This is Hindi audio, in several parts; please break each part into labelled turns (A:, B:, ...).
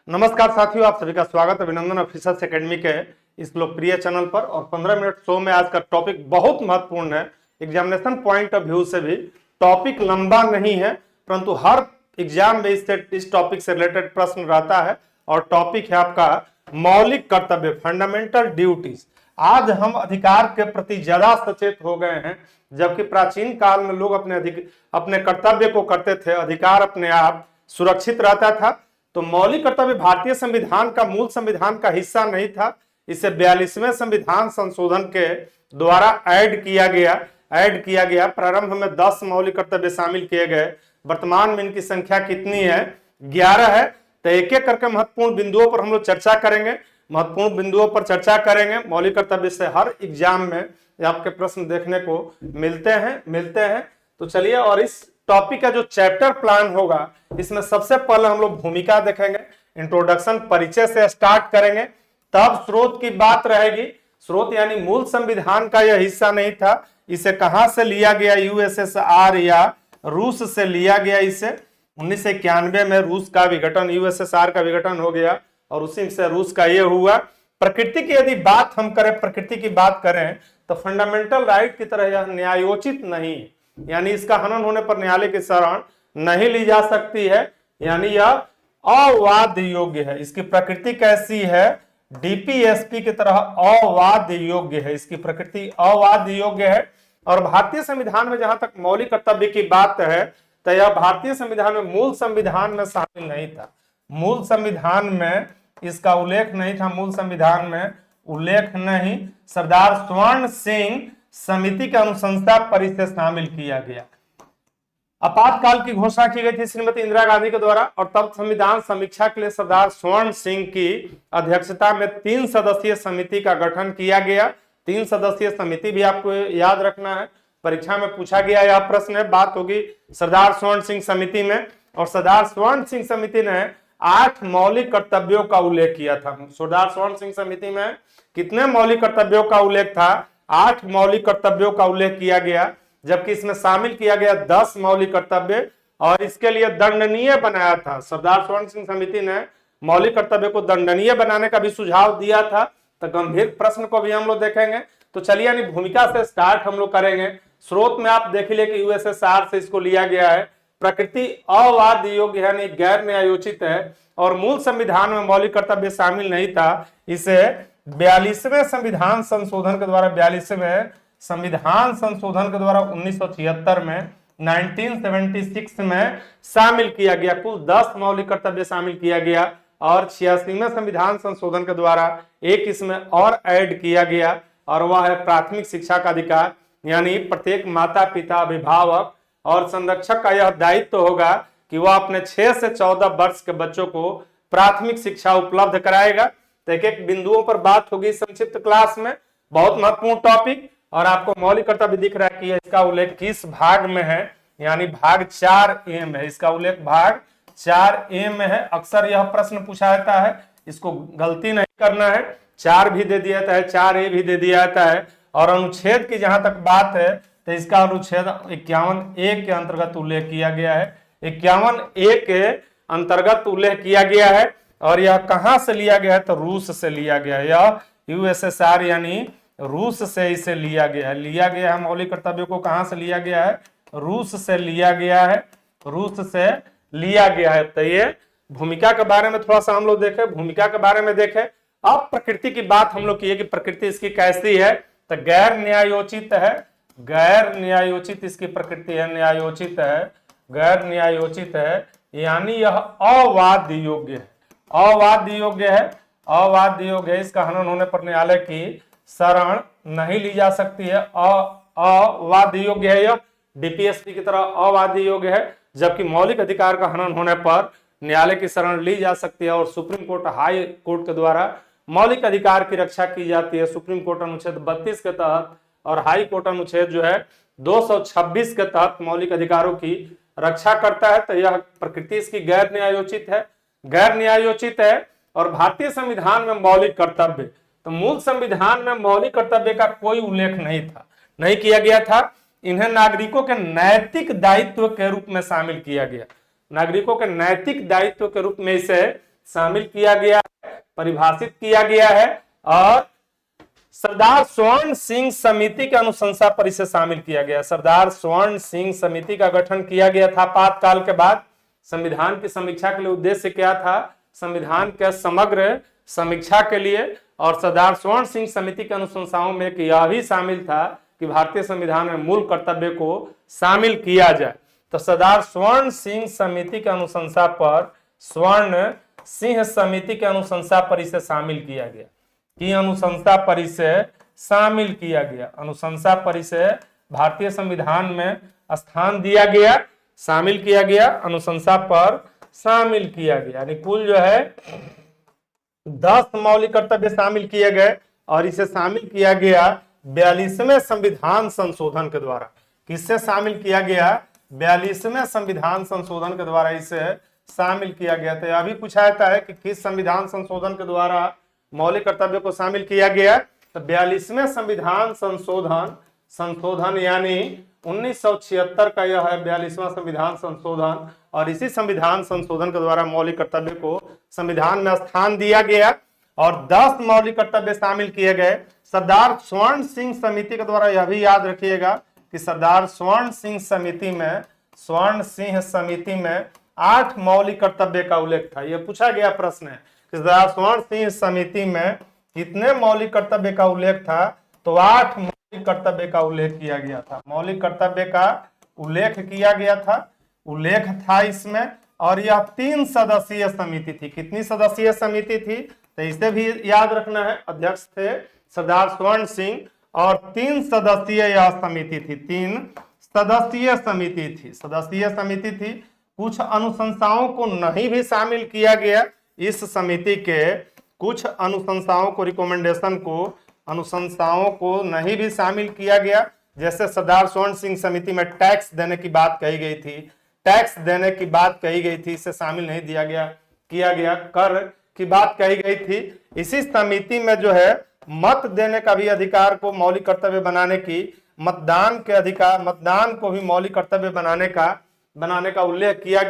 A: नमस्कार साथियों, आप सभी का स्वागत है अभिनंदन ऑफिसर्स एकेडमी के इस लोकप्रिय चैनल पर। और 15 मिनट शो में आज का टॉपिक बहुत महत्वपूर्ण है। एग्जामिनेशन पॉइंट ऑफ व्यू से भी टॉपिक लंबा नहीं है, परंतु हर एग्जाम में इस टॉपिक से रिलेटेड प्रश्न रहता है। और टॉपिक है आपका मौलिक कर्तव्य, फंडामेंटल ड्यूटीज। आज हम अधिकार के प्रति ज्यादा सचेत हो गए हैं, जबकि प्राचीन काल में लोग अपने कर्तव्य को करते थे। अधिकार अपने आप सुरक्षित रहता था। तो मौलिक कर्तव्य भारतीय संविधान का मूल संविधान का हिस्सा नहीं था। इसे 42वें संविधान संशोधन के द्वारा ऐड किया गया। प्रारंभ में 10 मौलिक कर्तव्य शामिल किए गए। वर्तमान में इनकी संख्या कितनी है? 11 है। तो एक एक करके महत्वपूर्ण बिंदुओं पर हम लोग चर्चा करेंगे। मौलिक कर्तव्य से हर एग्जाम में आपके प्रश्न देखने को मिलते हैं। तो चलिए, और इस टॉपिक का जो चैप्टर प्लान होगा, इसमें सबसे पहले हम लोग भूमिका देखेंगे, इंट्रोडक्शन परिचय से स्टार्ट करेंगे। तब स्रोत की बात रहेगी। स्रोत यानी मूल संविधान का यह हिस्सा नहीं था। इसे कहां से लिया गया? यूएसएसआर या रूस से लिया गया। इसे 1991 में रूस का विघटन, यूएसएसआर का विघटन हो गया और उसी से रूस का यह हुआ। प्रकृति की यदि प्रकृति की बात करें तो फंडामेंटल राइट की तरह यह न्यायोचित नहीं, यानी इसका हनन होने पर न्यायालय की शरण नहीं ली जा सकती है, यानी यह अवाद्य योग्य है। इसकी प्रकृति कैसी है? डीपीएसपी की तरह अवाद्य योग्य है। इसकी प्रकृति अवाद्य योग्य है। और भारतीय संविधान में जहां तक मौलिक कर्तव्य की बात है, तो यह भारतीय संविधान में मूल संविधान में शामिल नहीं था। मूल संविधान में इसका उल्लेख नहीं था। सरदार स्वर्ण सिंह समिति के अनुशंसा पर इसे शामिल किया गया। आपातकाल की घोषणा की गई थी श्रीमती इंदिरा गांधी के द्वारा, और तब संविधान समीक्षा के लिए सरदार स्वर्ण सिंह की अध्यक्षता में 3 सदस्यीय समिति का गठन किया गया। 3 सदस्यीय समिति भी आपको याद रखना है, परीक्षा में पूछा गया यह प्रश्न है। बात होगी सरदार स्वर्ण सिंह समिति में, और सरदार स्वर्ण सिंह समिति ने 8 मौलिक कर्तव्यों का उल्लेख किया था। सरदार स्वर्ण सिंह समिति में कितने मौलिक कर्तव्यों का उल्लेख था? 8 मौलिक कर्तव्यों का उल्लेख किया गया, जबकि इसमें शामिल किया गया 10 मौलिक कर्तव्य, और इसके लिए दंडनीय बनाया था। सरदार स्वर्ण सिंह समिति ने मौलिक कर्तव्य को दंडनीय बनाने का भी सुझाव दिया था। तो गंभीर प्रश्न को भी हम लोग देखेंगे। तो चलिए, यानी भूमिका से स्टार्ट हम लोग करेंगे। स्रोत में आप देख लिए कि यूएसएसआर से इसको लिया गया है। प्रकृति अवाद्य योग्य है, यानी गैर न्यायोचित है, और मूल संविधान में मौलिक कर्तव्य शामिल नहीं था। इसे 42वें संविधान संशोधन के द्वारा 1976 में 1976 में शामिल किया गया। कुल 10 मौलिक कर्तव्य शामिल किया गया, और 86वें संविधान संशोधन के द्वारा एक इसमें और ऐड किया गया, और वह है प्राथमिक शिक्षा का अधिकार। यानी प्रत्येक माता पिता, अभिभावक और संरक्षक का यह दायित्व होगा कि वह अपने 6 से 14 वर्ष के बच्चों को प्राथमिक शिक्षा उपलब्ध कराएगा। तो एक एक बिंदुओं पर बात होगी संक्षिप्त क्लास में। बहुत महत्वपूर्ण टॉपिक। और आपको मौलिक कर्तव्य दिख रहा है कि इसका उल्लेख किस भाग में है, यानी भाग 4A में है। इसका उल्लेख भाग 4A में है। अक्सर यह प्रश्न पूछा जाता है, इसको गलती नहीं करना है। 4 भी दे दिया जाता है, 4A भी दे दिया जाता है। और अनुच्छेद की जहां तक बात है, तो इसका अनुच्छेद 51A के अंतर्गत उल्लेख किया गया है। 51A के अंतर्गत उल्लेख किया गया है। और यह कहां से लिया गया है? तो रूस से लिया गया है। यह यूएसएसआर यानी रूस से इसे लिया गया है। मौलिक कर्तव्यों को कहां से लिया गया है? रूस से लिया गया है। तो ये भूमिका के बारे में थोड़ा सा हम लोग देखें। अब प्रकृति की बात हम लोग की है कि प्रकृति इसकी कैसी है? तो गैर न्यायोचित इसकी प्रकृति है। गैर न्यायोचित है, यानी यह अवाद्य योग्य है। इसका हनन होने पर न्यायालय की शरण नहीं ली जा सकती है। अवाद्य योग्य है, यह डीपीएसपी की तरह अवाद्य योग्य है। जबकि मौलिक अधिकार का हनन होने पर न्यायालय की शरण ली जा सकती है, और सुप्रीम कोर्ट, हाई कोर्ट के द्वारा मौलिक अधिकार की रक्षा की जाती है। सुप्रीम कोर्ट अनुच्छेद 32 के तहत और हाई कोर्ट अनुच्छेद जो है 226 के तहत मौलिक अधिकारों की रक्षा करता है। तो यह प्रकृति इसकी गैर न्यायोचित है। और भारतीय संविधान में मौलिक कर्तव्य, तो मूल संविधान में मौलिक कर्तव्य का कोई उल्लेख नहीं किया गया था। इन्हें नागरिकों के नैतिक दायित्व के रूप में शामिल किया गया। नागरिकों के नैतिक दायित्व के रूप में इसे शामिल किया गया है, परिभाषित किया गया है। और सरदार स्वर्ण सिंह समिति के अनुशंसा पर इसे शामिल किया गया। सरदार स्वर्ण सिंह समिति का गठन किया गया था आपातकाल के बाद। संविधान की समीक्षा के लिए उद्देश्य क्या था? संविधान के समग्र समीक्षा के लिए। और सरदार स्वर्ण सिंह समिति के अनुशंसाओं में यह भी शामिल था कि भारतीय संविधान में मूल कर्तव्य को शामिल किया जाए। तो सरदार स्वर्ण सिंह समिति के अनुशंसा पर, स्वर्ण सिंह समिति के अनुशंसा पर इसे शामिल किया गया, कि अनुशंसा पर इसे शामिल किया गया। अनुशंसा पर इसे भारतीय संविधान में स्थान दिया गया, शामिल किया गया, अनुशंसा पर शामिल किया गया। यानी कुल जो है 10 मौलिक कर्तव्य शामिल किए गए और इसे शामिल किया गया 42वें संविधान संशोधन के द्वारा। किससे शामिल किया गया? 42वें संविधान संशोधन के द्वारा इसे शामिल किया गया। तो यह भी पूछा जाता है कि किस संविधान संशोधन के द्वारा मौलिक कर्तव्य को शामिल किया गया। तो 42वें संविधान संशोधन यानी 1976 का यह है 42वां संविधान संशोधन। और इसी संविधान संशोधन के द्वारा मौलिक कर्तव्य को संविधान में स्थान दिया गया और 10 मौलिक कर्तव्य शामिल किए गए। सरदार स्वर्ण सिंह समिति के द्वारा यह भी याद रखिएगा कि सरदार स्वर्ण सिंह समिति में 8 मौलिक कर्तव्य का उल्लेख था। यह पूछा गया प्रश्न है कि सरदार स्वर्ण सिंह समिति में कितने मौलिक कर्तव्य का उल्लेख था? तो 8 मौलिक कर्तव्य का उल्लेख किया गया था। मौलिक कर्तव्य का उल्लेख किया गया था, उल्लेख था इसमें। और यह 3 सदस्यीय समिति थी। कितनी सदस्यीय समिति थी? तो इसे भी याद रखना है। अध्यक्ष थे सरदार स्वर्ण सिंह और 3 सदस्यीय यह समिति थी। 3 सदस्यीय समिति थी। कुछ अनुशंसाओं को नहीं भी शामिल किया गया इस समिति के, कुछ अनुशंसाओं को, रिकमेंडेशन को, अनुशंसाओं को नहीं भी शामिल किया गया। जैसे सरदार स्वर्ण सिंह समिति में टैक्स देने की बात कही गई थी, इसे शामिल नहीं दिया गया, किया गया। कर की बात कही गई थी। इसी समिति में जो है मत देने का भी अधिकार को मौलिक कर्तव्य बनाने की, मतदान के अधिकार, मतदान को भी मौलिक कर्तव्य बनाने का उल्लेख किया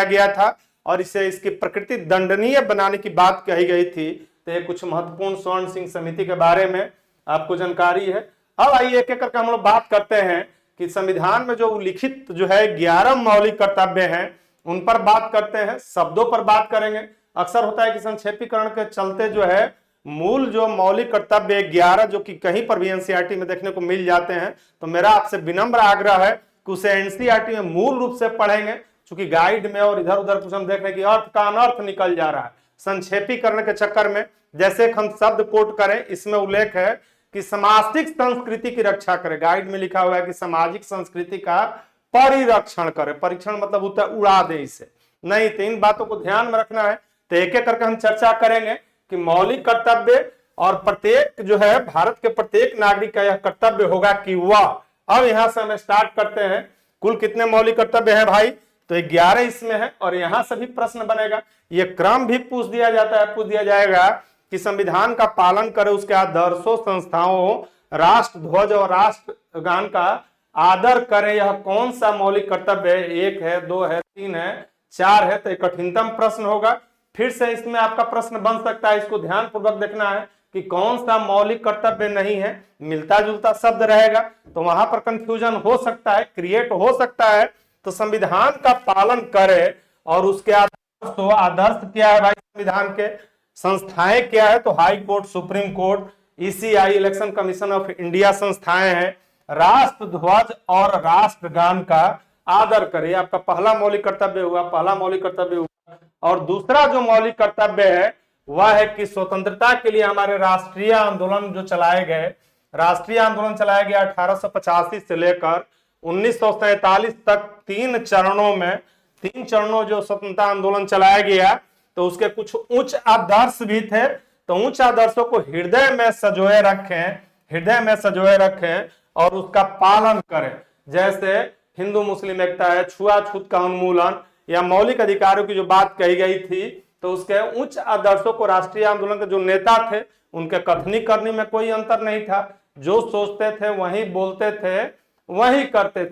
A: गया था। और इसे, इसकी प्रकृति दंडनीय बनाने की बात कही गई थी। तो ये कुछ महत्वपूर्ण स्वर्ण सिंह समिति के बारे में आपको जानकारी है। अब आइए एक एक करके हम लोग बात करते हैं कि संविधान में जो लिखित जो है 11 मौलिक कर्तव्य हैं उन पर बात करते हैं, शब्दों पर बात करेंगे। अक्सर होता है कि संक्षेपीकरण के चलते जो है मूल जो मौलिक कर्तव्य 11 जो कि कहीं पर भी एनसीईआरटी में देखने को मिल जाते हैं, तो मेरा आपसे विनम्र आग्रह है कि उसे एनसीईआरटी में मूल रूप से पढ़ेंगे। क्योंकि गाइड में और इधर उधर कुछ हम देख रहे हैं कि अर्थ का अनर्थ निकल जा रहा है संक्षेपीकरण के चक्कर में। जैसे हम शब्द कोट करें, इसमें उल्लेख है कि सामाजिक संस्कृति की रक्षा करे। गाइड में लिखा हुआ है कि सामाजिक संस्कृति का परिरक्षण करे। परीक्षण मतलब होता है उड़ा दे इसे, नहीं। तो इन बातों को ध्यान में रखना है। तो एक एक करके हम चर्चा करेंगे कि मौलिक कर्तव्य और प्रत्येक जो है भारत के प्रत्येक नागरिक का यह कर्तव्य होगा कि वह। अब यहां से हम स्टार्ट करते हैं। कुल कितने मौलिक कर्तव्य हैं भाई? तो 11 इसमें है और यहां से भी प्रश्न बनेगा। ये क्रम भी पूछ दिया जाएगा कि संविधान का पालन करे, उसके आदर्शों, संस्थाओं, राष्ट्र ध्वज और राष्ट्रगान का आदर करे। यह कौन सा मौलिक कर्तव्य है? 1 है, 2 है, 3 है, 4 है। तो कठिनतम प्रश्न होगा। फिर से इसमें आपका प्रश्न बन सकता है, इसको ध्यान पूर्वक देखना है कि कौन सा मौलिक कर्तव्य नहीं है। मिलता जुलता शब्द रहेगा तो वहां पर कंफ्यूजन हो सकता है, क्रिएट हो सकता है। तो संविधान का पालन करे और उसके आदर्श, तो आदर्श क्या है भाई संविधान के? संस्थाएं क्या है? तो high court, supreme court, ECI, election commission of India संस्थाएं हैं। राष्ट्र ध्वज और राष्ट्रगान का आदर करे, आपका पहला मौलिक कर्तव्य हुआ। और दूसरा जो मौलिक कर्तव्य है वह है कि स्वतंत्रता के लिए हमारे राष्ट्रीय आंदोलन चलाए गए 1885 से लेकर 1947 तक 3 चरणों जो स्वतंत्रता आंदोलन चलाया गया, तो उसके कुछ उच्च आदर्श भी थे। तो उच्च आदर्शों को हृदय में सजोए रखें और उसका पालन करें। जैसे हिंदू मुस्लिम एकता है, छुआछूत का उन्मूलन या मौलिक अधिकारों की जो बात कही गई थी, तो उसके उच्च आदर्शों को राष्ट्रीय आंदोलन के जो नेता थे उनके कथनी करनी में कोई अंतर नहीं था। जो सोचते थे वही बोलते थे, वही करते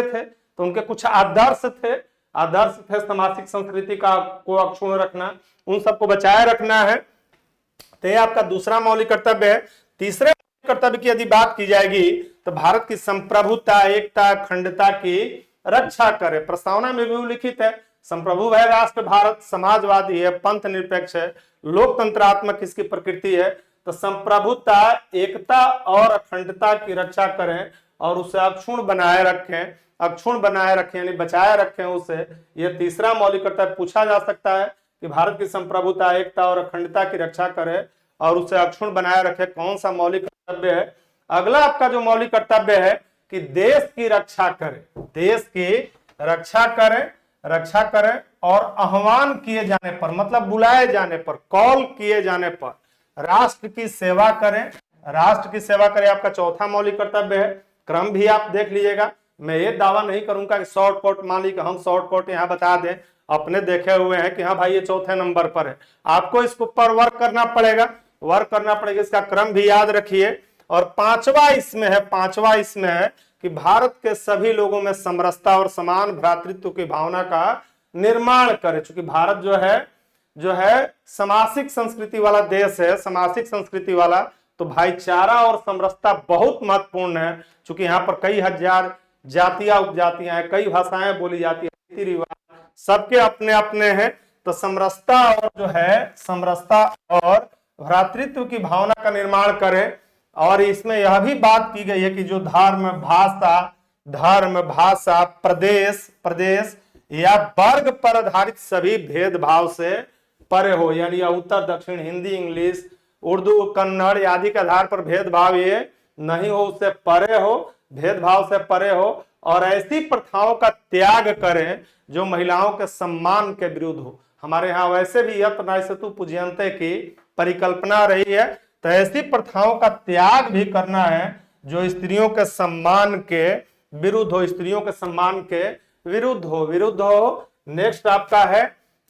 A: थे। तो उनके कुछ आदर्श थे आदर्श है सामाजिक संस्कृति का को अक्षुण्ण रखना, उन सबको बचाए रखना है। तो ये आपका दूसरा मौलिक कर्तव्य है। तीसरे मौलिक कर्तव्य की यदि बात की जाएगी तो भारत की संप्रभुता, एकता, अखंडता की रक्षा करे। प्रस्तावना में भी उल्लिखित है, संप्रभु है राष्ट्र भारत, समाजवादी है, पंथ निरपेक्ष है, लोकतंत्रात्मक इसकी प्रकृति है। तो संप्रभुता, एकता और अखंडता की रक्षा करें और उसे अक्षुण्ण बनाए रखें, अक्षुण्ण बनाए रखें यानी बचाए रखें उसे। यह तीसरा मौलिक कर्तव्य पूछा जा सकता है कि भारत की संप्रभुता, एकता और अखंडता की रक्षा करे और उसे अक्षुण्ण बनाए रखे, कौन सा मौलिक कर्तव्य है। अगला आपका जो मौलिक कर्तव्य है कि देश की रक्षा करें, देश की रक्षा करें, रक्षा करें और आह्वान किए जाने पर, मतलब बुलाए जाने पर, कॉल किए जाने पर राष्ट्र की सेवा करें, राष्ट्र की सेवा करें आपका चौथा मौलिक कर्तव्य है। क्रम भी आप देख लीजिएगा, मैं ये दावा नहीं करूंगा कि शॉर्टकट, मान ली कि हम शॉर्टकट यहाँ बता दें, अपने देखे हुए हैं कि हाँ भाई ये चौथे नंबर पर है, आपको इसके ऊपर वर्क करना पड़ेगा, वर्क करना पड़ेगा, इसका क्रम भी याद रखिए। और पांचवा इसमें है, पांचवा इसमें है कि भारत के सभी लोगों में समरसता और समान भ्रातृत्व की भावना का निर्माण करे। चूंकि भारत जो है सामाजिक संस्कृति वाला देश है, सामाजिक संस्कृति वाला, तो भाईचारा और समरसता बहुत महत्वपूर्ण है। चूंकि यहाँ पर कई हजार जातियां उपजातियां हैं, कई भाषाएं बोली जाती है, रीति रिवाज सबके अपने अपने हैं। तो समरसता और जो है समरसता और भ्रातृत्व की भावना का निर्माण करें। और इसमें यह भी बात की गई है कि जो धर्म, भाषा, प्रदेश या वर्ग पर आधारित सभी भेदभाव से परे हो, यानी उत्तर दक्षिण, हिंदी इंग्लिश, उर्दू कन्नड़ आदि के आधार पर भेदभाव ये नहीं हो, उससे परे हो, भेदभाव से परे हो। और ऐसी प्रथाओं का त्याग करें जो महिलाओं के सम्मान के विरुद्ध हो। हमारे यहाँ वैसे भी यत् नास्यतु पूज्यन्ते की परिकल्पना रही है, तो ऐसी प्रथाओं का त्याग भी करना है जो स्त्रियों के सम्मान के विरुद्ध हो, स्त्रियों के सम्मान के विरुद्ध हो। नेक्स्ट आपका है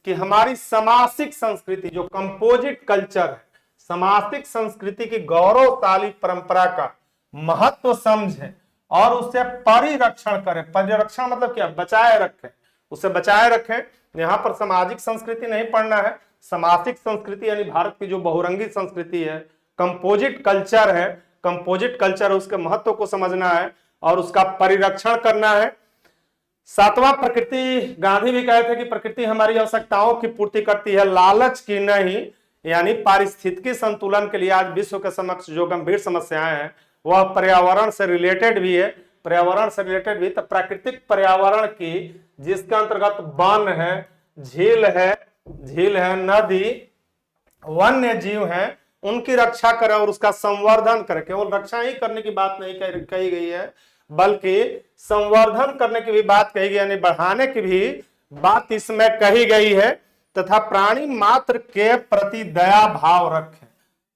A: कि हमारी सामाजिक संस्कृति जो कंपोजिट कल्चर है, सामाजिक संस्कृति की गौरवशाली परंपरा का महत्व समझे और उसे परिरक्षण करें। परिरक्षण मतलब क्या, बचाए रखें, उसे बचाए रखें। यहाँ पर सामाजिक संस्कृति नहीं पढ़ना है, सामाजिक संस्कृति यानी भारत की जो बहुरंगी संस्कृति है, कंपोजिट कल्चर है, कंपोजिट कल्चर, उसके महत्व को समझना है और उसका परिरक्षण करना है। सातवां प्रकृति, गांधी भी कहते थे कि प्रकृति हमारी आवश्यकताओं की पूर्ति करती है, लालच की नहीं। यानी पारिस्थितिकी संतुलन के लिए आज विश्व के समक्ष जो गंभीर समस्याएं हैं वह पर्यावरण से रिलेटेड भी है, पर्यावरण से रिलेटेड भी। तो प्राकृतिक पर्यावरण की, जिसके अंतर्गत वन है, झील है, नदी, वन्य जीव हैं, उनकी रक्षा करें और उसका संवर्धन करें। केवल रक्षा ही करने की बात नहीं कही गई है, बल्कि संवर्धन करने की भी बात कही गई, यानी बढ़ाने की भी बात इसमें कही गई है। तथा प्राणी मात्र के प्रति दया भाव रखें।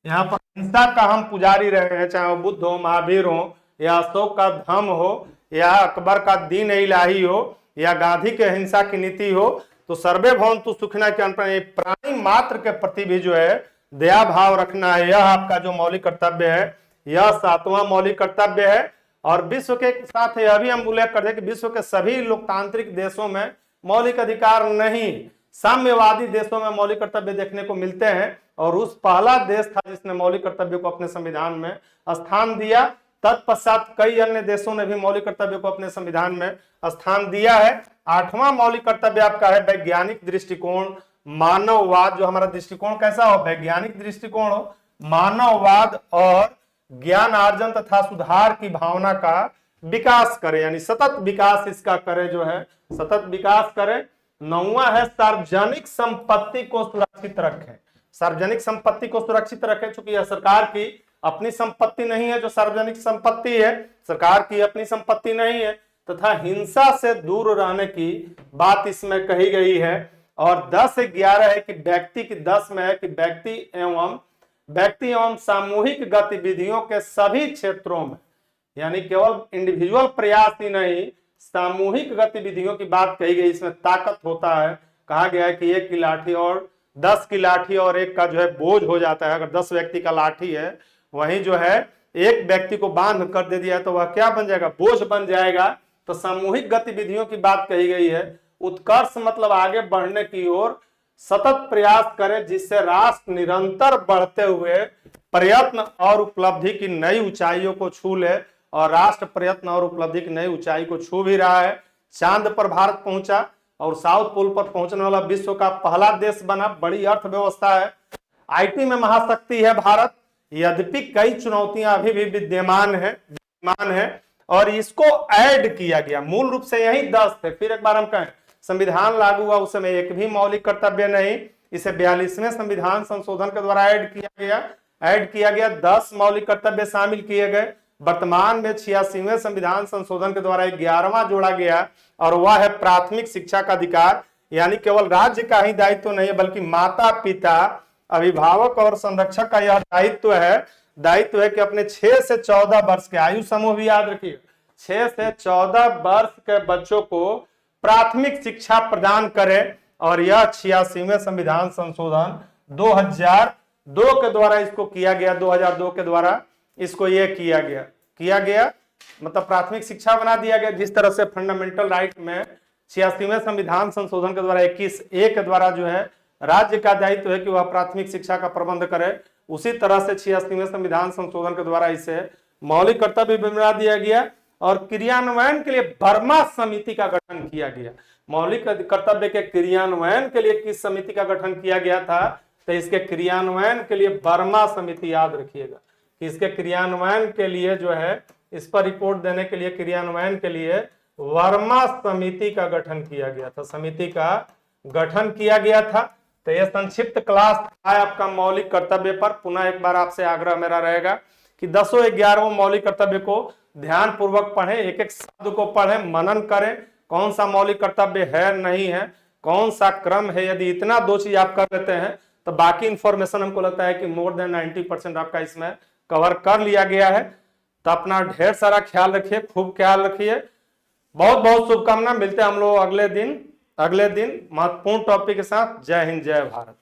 A: यहाँ पर हिंसा का हम पुजारी रहे हैं, चाहे वो बुद्ध हो, महावीर हो, या अशोक का धम्म हो, या अकबर का दीन इलाही हो, या गांधी के हिंसा की नीति हो। तो सर्वे भवन्तु सुखिनः के अनुसार प्राणी मात्र के प्रति भी जो है दया भाव रखना है। यह आपका जो मौलिक कर्तव्य है, यह सातवां मौलिक कर्तव्य है। और विश्व के साथ यह भी हम उल्लेख कर दें कि विश्व के सभी लोकतांत्रिक देशों में मौलिक अधिकार नहीं, साम्यवादी देशों में मौलिक कर्तव्य देखने को मिलते हैं। और रूस पहला देश था जिसने मौलिक कर्तव्य को अपने संविधान में स्थान दिया। तत्पश्चात कई अन्य देशों ने भी मौलिक कर्तव्य को अपने संविधान में स्थान दिया है। आठवां मौलिक कर्तव्य आपका है वैज्ञानिक दृष्टिकोण, मानववाद। जो हमारा दृष्टिकोण कैसा हो, वैज्ञानिक दृष्टिकोण हो, मानववाद और ज्ञानार्जन तथा सुधार की भावना का विकास करे, यानी सतत विकास इसका करे, जो है सतत विकास करे। नौवां है सार्वजनिक संपत्ति को सुरक्षित रखें, सार्वजनिक संपत्ति को सुरक्षित रखें। चूंकि यह सरकार की अपनी संपत्ति नहीं है, जो सार्वजनिक संपत्ति है सरकार की अपनी संपत्ति नहीं है। तथा हिंसा से दूर रहने की बात इसमें कही गई है। और 10-11 है कि व्यक्ति की 10 में है कि व्यक्ति एवं सामूहिक गतिविधियों के सभी क्षेत्रों में, यानी केवल इंडिविजुअल प्रयास ही नहीं, सामूहिक गतिविधियों की बात कही गई। इसमें ताकत होता है, कहा गया है कि 1 की लाठी और 10 की लाठी और एक का जो है बोझ हो जाता है। अगर 10 व्यक्ति का लाठी है, वहीं जो है एक व्यक्ति को बांध कर दे दिया तो वह क्या बन जाएगा, बोझ बन जाएगा। तो सामूहिक गतिविधियों की बात कही गई है। उत्कर्ष मतलब आगे बढ़ने की ओर सतत प्रयास करे, जिससे राष्ट्र निरंतर बढ़ते हुए प्रयत्न और उपलब्धि की नई ऊंचाइयों को छू ले। और राष्ट्र प्रयत्न और उपलब्धि की नई ऊंचाई को छू भी रहा है। चांद पर भारत पहुंचा और साउथ पोल पर पहुंचने वाला विश्व का पहला देश बना। बड़ी अर्थव्यवस्था है, आईटी में महाशक्ति है भारत। यद्यपि कई चुनौतियां अभी भी विद्यमान है और इसको ऐड किया गया। मूल रूप से यही 10 थे। फिर एक बार हम कहें, संविधान लागू हुआ उस समय एक भी मौलिक कर्तव्य नहीं, इसे 42वें संविधान संशोधन के द्वारा ऐड किया गया 10 मौलिक कर्तव्य शामिल किए गए। वर्तमान में 86वें संविधान संशोधन के द्वारा 11वां जोड़ा गया और वह है प्राथमिक शिक्षा का अधिकार। यानी केवल राज्य का ही दायित्व नहीं है, बल्कि माता पिता, अभिभावक और संरक्षक का यह दायित्व है कि अपने 6 से 14 वर्ष के आयु समूह भी याद रखिए, 6 से 14 वर्ष के बच्चों को प्राथमिक शिक्षा प्रदान करे। और यह 86वें संविधान संशोधन 2002 के द्वारा इसको किया गया। 2002 के द्वारा इसको यह किया गया मतलब प्राथमिक शिक्षा बना दिया गया। जिस तरह से फंडामेंटल राइट में 86वें संविधान संशोधन के द्वारा 21A के द्वारा जो है राज्य का दायित्व है कि वह प्राथमिक शिक्षा का प्रबंध करे, उसी तरह से 86वें संविधान संशोधन के द्वारा इसे मौलिक कर्तव्य बना दिया गया। और क्रियान्वयन के लिए वर्मा समिति का गठन किया गया। मौलिक कर्तव्य के क्रियान्वयन के लिए किस समिति का गठन किया गया था? तो इसके क्रियान्वयन के लिए वर्मा समिति, याद रखिएगा कि इसके क्रियान्वयन के लिए जो है, इस पर रिपोर्ट देने के लिए, क्रियान्वयन के लिए वर्मा समिति का गठन किया गया था। समिति का गठन किया गया था। तो यह संक्षिप्त क्लास था आपका मौलिक कर्तव्य पर। पुनः एक बार आपसे आग्रह मेरा रहेगा कि 10-11 मौलिक कर्तव्य को ध्यान पूर्वक पढ़ें, एक एक शब्द को पढ़ें, मनन करें, कौन सा मौलिक कर्तव्य है नहीं है, कौन सा क्रम है। यदि इतना 2 चीज आप कर लेते हैं तो बाकी इंफॉर्मेशन हमको लगता है कि मोर देन 90% आपका इसमें कवर कर लिया गया है। तो अपना ढेर सारा ख्याल रखिए, खूब ख्याल रखिए। बहुत बहुत शुभकामना। मिलते हैं हम लोग अगले दिन महत्वपूर्ण टॉपिक के साथ। जय हिंद, जय भारत।